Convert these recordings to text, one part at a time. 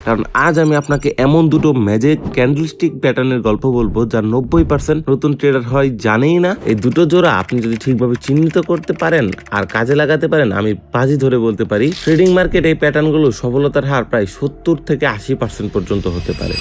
কারণ আজ আমি আপনাকে এমন দুটো ম্যাজিক ক্যান্ডেলস্টিক প্যাটার্নের গল্প বলবো যার 90% নতুন ট্রেডার হয় জানেই না। এই দুটো জোড়া আপনি যদি ঠিকভাবে চিহ্নিত করতে পারেন আর কাজে লাগাতে পারেন, আমি বাজি ধরে বলতে পারি ট্রেডিং মার্কেট এই প্যাটার্নগুলো সফলতার হার প্রায় 70 থেকে 80% পর্যন্ত হতে পারে।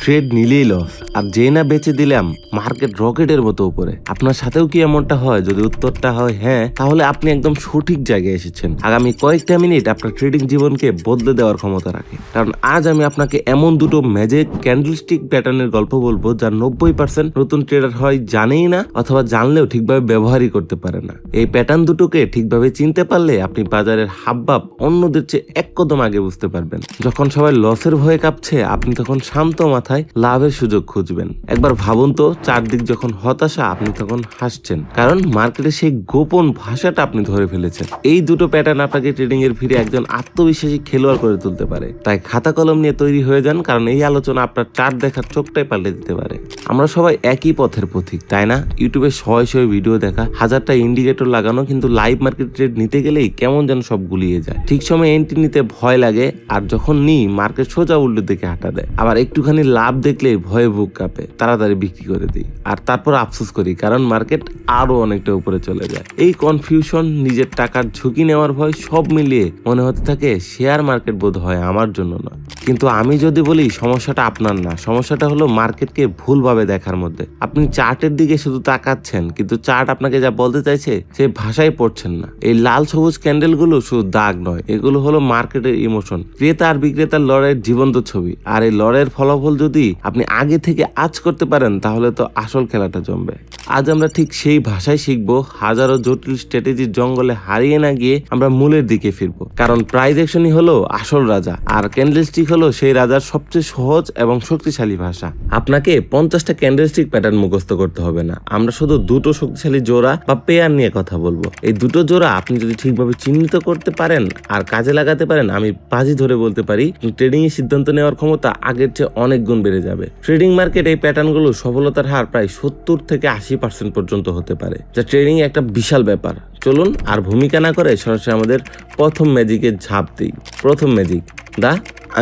ট্রেড নিলেই লস, আর যেই না বেচে দিলাম মার্কেট রকেটের মতো উপরে। আপনার সাথেও কি এমনটা হয়? যদি উত্তরটা হয় হ্যাঁ, তাহলে আপনি একদম সঠিক জায়গায় এসেছেন। আগামী কয়েকটা মিনিট আপনার ট্রেডিং জীবনকে বদলে দেওয়ার ক্ষমতা রাখে। কারণ আজ আমি আপনাকে এমন দুটো ম্যাজিক ক্যান্ডেলস্টিক প্যাটার্নের গল্প বলবো যার 90% নতুন ট্রেডার হয় জানেই না, অথবা জানলেও ঠিকভাবে ব্যবহারই করতে পারে না। এই প্যাটার্ন দুটোকে ঠিকভাবে চিনতে পারলে আপনি বাজারের হাবভাব অন্যদের চেয়ে এক কদম আগে বুঝতে পারবেন। যখন সবাই লসের ভয়ে কাঁপছে, আপনি তখন শান্ত মাথায় লাভের সুযোগ খুঁজবেন। একবার ভাবুন তো, চারদিক যখন হতাশা, আপনি তখন হাসছেন, কারণ মার্কেটে সেই গোপন ভাষাটা আপনি ধরে ফেলেছেন। এই দুটো প্যাটার্ন আপনাকে ট্রেডিং এর ভিড়ে একজন আত্মবিশ্বাসী খেলোয়াড় করে তুলতে পারে। তাই খাতা কলম নিয়ে তৈরি হয়ে যান, কারণ এই আলোচনা আপনার চার্ট দেখার চোখটাই পাল্টে দিতে পারে। আমরা সবাই একই পথের পথিক, তাই না? ইউটিউবে শয়ে ভিডিও দেখা, হাজারটা ইন্ডিকেটর লাগানো, কিন্তু লাইভ মার্কেট ট্রেড নিতে গেলেই কেমন যেন সব গুলিয়ে যায়। ঠিক সময় এন্ট্রি নিতে ভয় লাগে, আর যখন নিই মার্কেট সোজা উল্টো দিকে হাঁটা দেয়। আবার একটুখানি লাভ দেখলে ভয়ে বুক কাঁপে, তাড়াতাড়ি বিক্রি করে দিই, আর তারপর আফসোস করি কারণ মার্কেট আরো অনেকটা উপরে চলে যায়। এই কনফিউশন, নিজের টাকার ঝুঁকি নেওয়ার ভয়, সব মিলিয়ে মনে হতে থাকে শেয়ার মার্কেট বোধ হয় আমার জন্য না। কিন্তু আমি যদি বলি সমস্যাটা আপনার না, সমস্যাটা হলো মার্কেটকে ভুলভাবে দেখার মধ্যে। আপনি চার্টের দিকে শুধু তাকাচ্ছেন, কিন্তু চার্ট আপনাকে যা বলতে চাইছে সে ভাষায় পড়ছেন না। এই লাল সবুজ ক্যান্ডেল গুলো শুধু দাগ নয়, এগুলো হলো মার্কেটের ইমোশন, ক্রেতা আর বিক্রেতার লড়াইয়ের জীবন্ত ছবি। আর এই লড়াইয়ের ফলাফল যদি আপনি আগে থেকে আজ করতে পারেন, তাহলে তো আসল খেলাটা জমবে। আজ আমরা ঠিক সেই ভাষায় শিখবো, হাজারো জটিল স্ট্র্যাটেজির জঙ্গলে হারিয়ে না গিয়ে আমরা মূলের দিকে ফিরবো। কারণ প্রাইস অ্যাকশনই হলো আসল রাজা, আর ক্যান্ডেলস্টিক হলো সেই রাজার সবচেয়ে সহজ এবং শক্তিশালী ভাষা। আপনাকে 50টা ক্যান্ডেলস্টিক প্যাটার্ন মুখস্থ করতে হবে না, আমরা শুধু দুটো শক্তিশালী জোড়া বা পেয়ার নিয়ে কথা বলবো। এই দুটো জোড়া আপনি যদি ঠিকভাবে চিহ্নিত করতে পারেন আর কাজে লাগাতে পারেন, আমি বাজি ধরে বলতে পারি ট্রেডিং এর সিদ্ধান্ত নেওয়ার ক্ষমতা আগের চেয়ে অনেক গুণ বেড়ে যাবে। ট্রেডিং মার্কেট এই প্যাটার্নগুলো সফলতার হার প্রায় 70 থেকে 80% পর্যন্ত হতে পারে, যা ট্রেডিং একটা বিশাল ব্যাপার। চলুন আর ভূমিকা না করে সরাসরি আমাদের প্রথম ম্যাজিকে ঝাঁপ দিই। প্রথম ম্যাজিক, দা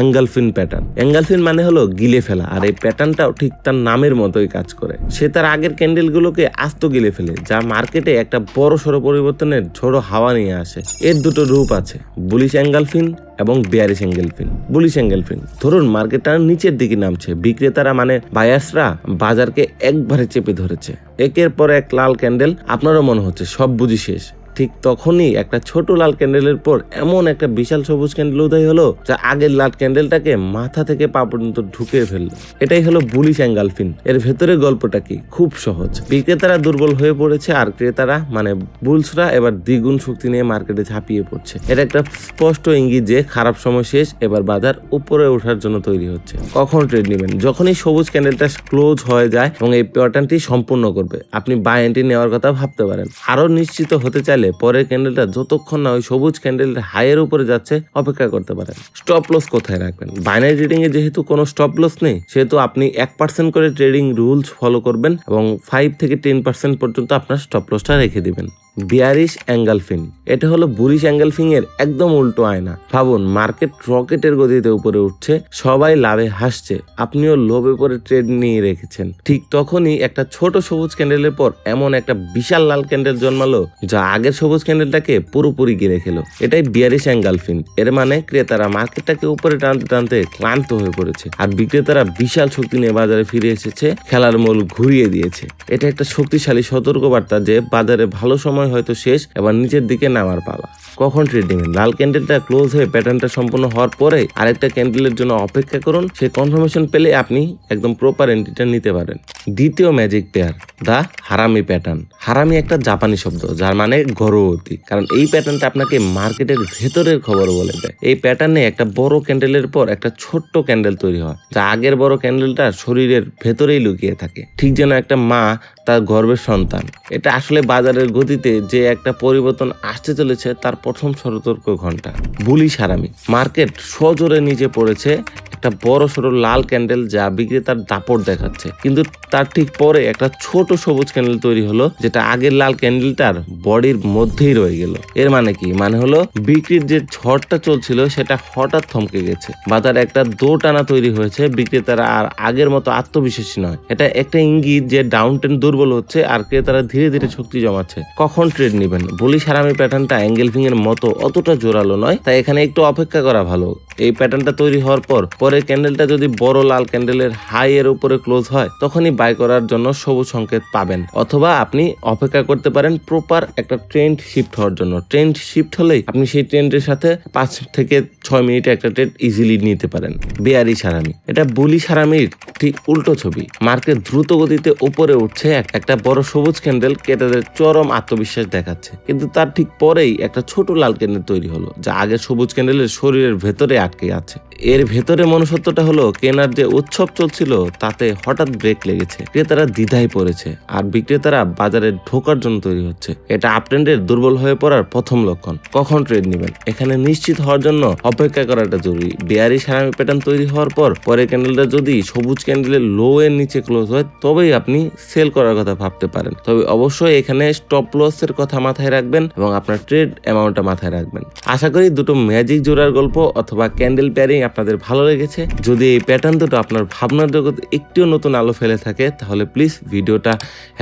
এঙ্গলফিন প্যাটার্ন। এঙ্গলফিন মানে হলো গিলে ফেলা, আর এই প্যাটার্নটাও ঠিক তার নামের মতোই কাজ করে। সে তার আগের ক্যান্ডেলগুলোকে আস্ত গিলে ফেলে, যা মার্কেটে একটা বড় সড়ো পরিবর্তনের ঝোড়ো হাওয়া নিয়ে আসে। এর দুটো রূপ আছে, বুলিশ এঙ্গলফিন এবং বেয়ারিশ এঙ্গেলফিন। বুলিশ এঙ্গেলফিন, ধরুন মার্কেটটা নিচের দিকে নামছে, বিক্রেতারা মানে বায়ার্সরা বাজারকে একবারে চেপে ধরেছে, একের পর এক লাল ক্যান্ডেল, আপনারও মনে হচ্ছে সব বুঝি শেষ। ঠিক তখনই একটা ছোট লাল ক্যান্ডেলের পর এমন একটা বিশাল সবুজ ক্যান্ডেল উদয় হলো, যা আগের লাল ক্যান্ডেলটাকে মাথা থেকে পা পর্যন্ত ঢুকে ফেললো। এটাই হলো বুলিশ এঙ্গলফিন। এর ভেতরে গল্পটা কি? খুব সহজ। বিক্রেতারা দুর্বল হয়ে পড়েছে, আর ক্রেতারা মানে বুলসরা এবার দ্বিগুণ শক্তি নিয়ে মার্কেটে ঝাঁপিয়ে পড়ছে। এটা একটা স্পষ্ট ইঙ্গিত যে খারাপ সময় শেষ, এবার বাজার উপরে ওঠার জন্য তৈরি হচ্ছে। কখন ট্রেড নেবেন? যখনই সবুজ ক্যান্ডেলটা ক্লোজ হয়ে যায় এবং এই প্যাটার্নটি সম্পূর্ণ করবে, আপনি বাই এন্ট্রি নেওয়ার কথা ভাবতে পারেন। আরো নিশ্চিত হতে চাইলে পরের ক্যান্ডেলটা যতক্ষণ না ওই সবুজ ক্যান্ডেলের হাইয়ের উপরে যাচ্ছে অপেক্ষা করতে পারেন। স্টপ লস কোথায় রাখবেন? বাইনারি ট্রেডিং এ যেহেতু কোনো স্টপ লস নেই, সেহেতু আপনি 1% করে ট্রেডিং রুলস ফলো করবেন এবং 5 থেকে 10% পর্যন্ত আপনার স্টপ লসটা রেখে দিবেন। বিয়ারিশ এঙ্গলফিন, এটা হলো বুলিশ এঙ্গলফিন এর একদম উল্টো আয়না। ভাবুন, মার্কেট রকেটের গতিতে উপরে উঠছে, সবাই লাভে হাসছে, আপনিও লোভে পরে ট্রেড নিয়ে রেখেছেন। ঠিক তখনই একটা ছোট সবুজ ক্যান্ডেলের পর এমন একটা বিশাল লাল ক্যান্ডেল জন্মালো, যা আগের সবুজ ক্যান্ডেলটাকে পুরোপুরি গিলে খেলো। এটাই বিয়ারিশ এঙ্গলফিন। এর মানে ক্রেতারা মার্কেটটাকে উপরে টানতে টানতে ক্লান্ত হয়ে পড়েছে, আর বিক্রেতারা বিশাল শক্তি নিয়ে বাজারে ফিরে এসেছে, খেলার মোল ঘুরিয়ে দিয়েছে। এটা একটা শক্তিশালী সতর্কবার্তা যে বাজারে ভালো সময় হয়তো শেষ, এবার নিচের দিকে নামার পালা। কখন ট্রেড নেবেন? লাল ক্যান্ডেলটা ক্লোজ হয়ে প্যাটার্নটা সম্পূর্ণ হওয়ার পরে আরেকটা ক্যান্ডেলের জন্য অপেক্ষা করুন। সেই কনফার্মেশন পেলে আপনি একদম প্রপার এন্ট্রিটা নিতে পারেন। দ্বিতীয় ম্যাজিক পেয়ার, দা হারামি প্যাটার্ন। হারামি একটা জাপানি শব্দ, যার মানে গর্ভবতী, কারণ এই প্যাটার্নটা আপনাকে মার্কেটের ভেতরের খবর বলে দেয়। এই প্যাটার্নে একটা বড় ক্যান্ডেলের পর একটা ছোট্ট ক্যান্ডেল তৈরি হয়, যা আগের বড় ক্যান্ডেলটা শরীরের ভেতরেই লুকিয়ে থাকে, ঠিক যেন একটা মা তার গর্ভের সন্তান। এটা আসলে বাজারের গতিতে যে একটা পরিবর্তন আসতে চলেছে তার প্রথম সতর্ক ঘন্টা। বুলিশ হারামি। মার্কেট সজোরে নিচে পড়েছে, একটা বড় সড়ো লাল ক্যান্ডেল যা বিক্রেতার দাপট দেখাচ্ছে, কিন্তু তার ঠিক পরে একটা ছোট সবুজ ক্যান্ডেল তৈরি হলো যেটা আগের লাল ক্যান্ডেলটার বডির মধ্যেই রয়ে গেল। এর মানে কি? মানে হলো বিক্রির যে ঝড়টা চলছিল সেটা হঠাৎ থমকে গেছে। বাজারে একটা দোটানা তৈরি হয়েছে, বিক্রেতারা আর আগের মতো আত্মবিশ্বাসী নয়। এটা একটা ইঙ্গিত যে ডাউন ট্রেন্ড দুর্বল হচ্ছে আর ক্রেতারা ধীরে ধীরে শক্তি জমাচ্ছে। কখন ট্রেড নেবেন? বুলিশ হারামি প্যাটার্নটা এঙ্গেলফিং এর মতো অতটা জোরালো নয়, তাই এখানে একটু অপেক্ষা করা ভালো। এই প্যাটার্নটা তৈরি হওয়ার পর পরের ক্যান্ডেলটা যদি বড় লাল ক্যান্ডেলের হাই এর উপরে ক্লোজ হয় তখনই বাই করার জন্য সবুজ সংকেত পাবেন, অথবা আপনি অপেক্ষা করতে পারেন প্রপার একটা ট্রেন্ড শিফট হওয়ার জন্য। ট্রেন্ড শিফট হলেই আপনি সেই ট্রেন্ডের সাথে 5 থেকে 6 মিনিটে একটা ট্রেড ইজিলি নিতে পারেন। বেয়ারিশ হারামি, এটা বুলিশ হারামির ঠিক উল্টো ছবি। মার্কেট দ্রুত গতিতে উপরে উঠছে, একটা বড় সবুজ ক্যান্ডেল ক্রেতাদের চরম আত্মবিশ্বাস দেখাচ্ছে, কিন্তু তার ঠিক পরেই একটা ছোট লাল ক্যান্ডেল তৈরি হলো যা আগের সবুজ ক্যান্ডেলের শরীরের ভেতরে আটকে আছে। এর ভেতরে মনুষ্যত্বটা হলো কেনার যে উৎসব চলছিল তাতে হঠাৎ ব্রেক লেগেছে, ক্রেতারা দ্বিধায় পড়েছে আর বিক্রেতারা বাজারে ঢোকার জন্য তৈরি হচ্ছে। এটা আপট্রেন্ডের দুর্বল হয়ে পড়ার প্রথম লক্ষণ। কখন ট্রেড নেবেন? এখানে নিশ্চিত হওয়ার জন্য অপেক্ষা করাটা জরুরি। বেয়ারিশ হারামি প্যাটার্ন তৈরি হওয়ার পর পরের ক্যান্ডেলটা যদি সবুজ ক্যান্ডেলের লো এর নিচে ক্লোজ হয় তবেই আপনি সেল করার কথা ভাবতে পারেন। তবে অবশ্যই এখানে স্টপ লস এর কথা মাথায় রাখবেন এবং আপনার ট্রেড অ্যামাউন্টটা মাথায় রাখবেন। আশা করি দুটো ম্যাজিক জোড়ার গল্প অথবা ক্যান্ডেল পেয়ারিং আপনাদের ভালো লেগেছে। যদি এই প্যাটার্ন দুটো আপনার ভাবনার জগতে একটিও নতুন আলো ফেলে থাকে তাহলে প্লিজ ভিডিওটা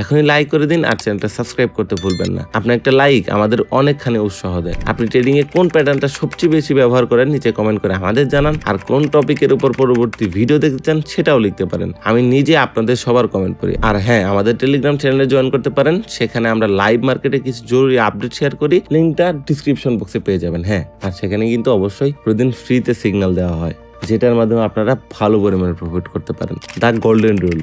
এখনই লাইক করে দিন আর চ্যানেলটা সাবস্ক্রাইব করতে ভুলবেন না। আপনার একটা লাইক আমাদের অনেকখানি উৎসাহ দেয়। আপনি ট্রেডিং এ কোন প্যাটার্নটা সবচেয়ে বেশি ব্যবহার করেন নিচে কমেন্ট করে আমাদের জানান, আর কোন টপিকের উপর পরবর্তী ভিডিও দেখতে চান সেটাও লিখতে পারেন। আমি নিজে আপনাদের সবার কমেন্ট করি। আর হ্যাঁ, আমাদের টেলিগ্রাম চ্যানেলে জয়েন করতে পারেন, সেখানে আমরা লাইভ মার্কেটে কিছু জরুরি আপডেট শেয়ার করি, লিঙ্কটা ডিসক্রিপশন বক্সে পেয়ে যাবেন। হ্যাঁ, আর সেখানে কিন্তু অবশ্যই প্রতিদিন ফ্রিতে সিগন্যাল দেওয়া হয় যেটার মাধ্যমে আপনারা ভালো পরিমাণে প্রফিট করতে পারেন। The golden rule.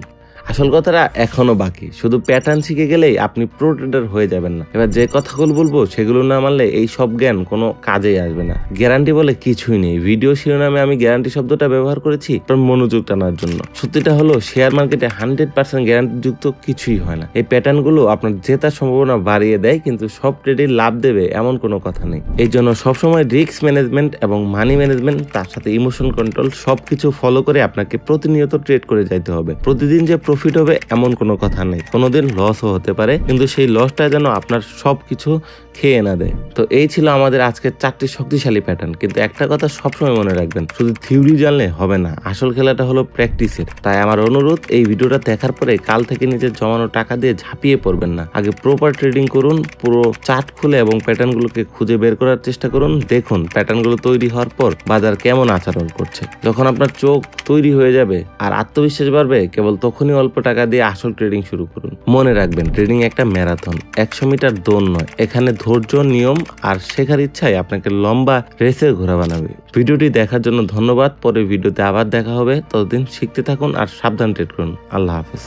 আসল কথাটা এখনো বাকি, শুধু প্যাটার্ন শিখে গেলেই আপনি প্রো ট্রেডার হয়ে যাবেন না। এবার যে কথাগুলো বলবো সেগুলো না মানলে এই সব জ্ঞান কোনো কাজেই আসবে না। গ্যারান্টি বলে কিছুই নেই। ভিডিও শিরোনামে আমি গ্যারান্টি শব্দটা ব্যবহার করেছি আপনার মনোযোগ টানার জন্য। সত্যিটা হলো শেয়ার মার্কেটে 100% গ্যারান্টি যুক্ত কিছুই হয় না। এই প্যাটার্নগুলো আপনার জেতার সম্ভাবনা বাড়িয়ে দেয়, কিন্তু সব ট্রেডে লাভ দেবে এমন কোনো কথা নেই। এই জন্য সবসময় রিস্ক ম্যানেজমেন্ট এবং মানি ম্যানেজমেন্ট, তার সাথে ইমোশন কন্ট্রোল সবকিছু ফলো করে আপনাকে প্রতিনিয়ত ট্রেড করে যাইতে হবে। প্রতিদিন যে প্রফিট হবে এমন কোনো কথা নেই, কোনোদিন লসও হতে পারে, কিন্তু সেই লসটা যেন আপনার সবকিছু খেয়ে না দেয়। তো এই ছিল আমাদের আজকের 4টি শক্তিশালী প্যাটার্ন। কিন্তু একটা কথা সবসময় মনে রাখবেন, শুধু থিওরি জানলে হবে না, আসল খেলাটা হলো প্র্যাকটিসের। তাই আমার অনুরোধ, এই ভিডিওটা দেখার পরে কাল থেকে নিজের জমানো টাকা দিয়ে ঝাঁপিয়ে পড়বেন না। আগে প্রপার ট্রেডিং করুন, পুরো চার্ট খুলে এবং প্যাটার্নগুলোকে খুঁজে বের করার চেষ্টা করুন। দেখুন প্যাটার্নগুলো তৈরি হওয়ার পর বাজার কেমন আচরণ করছে। যখন আপনার চোখ তৈরি হয়ে যাবে আর আত্মবিশ্বাস বাড়বে, কেবল তখনই অল্প টাকা দিয়ে আসল ট্রেডিং শুরু করুন। মনে রাখবেন, ট্রেডিং একটা ম্যারাথন, 100 মিটার দৌড় নয়। এখানে ধৈর্য, নিয়ম আর শেখার ইচ্ছাই আপনাকে লম্বা রেসের ঘোড়া বানাবে। ভিডিওটি দেখার জন্য ধন্যবাদ। পরের ভিডিওতে আবার দেখা হবে। ততদিন শিখতে থাকুন আর সাবধান ট্রেড করুন। আল্লাহ হাফেজ।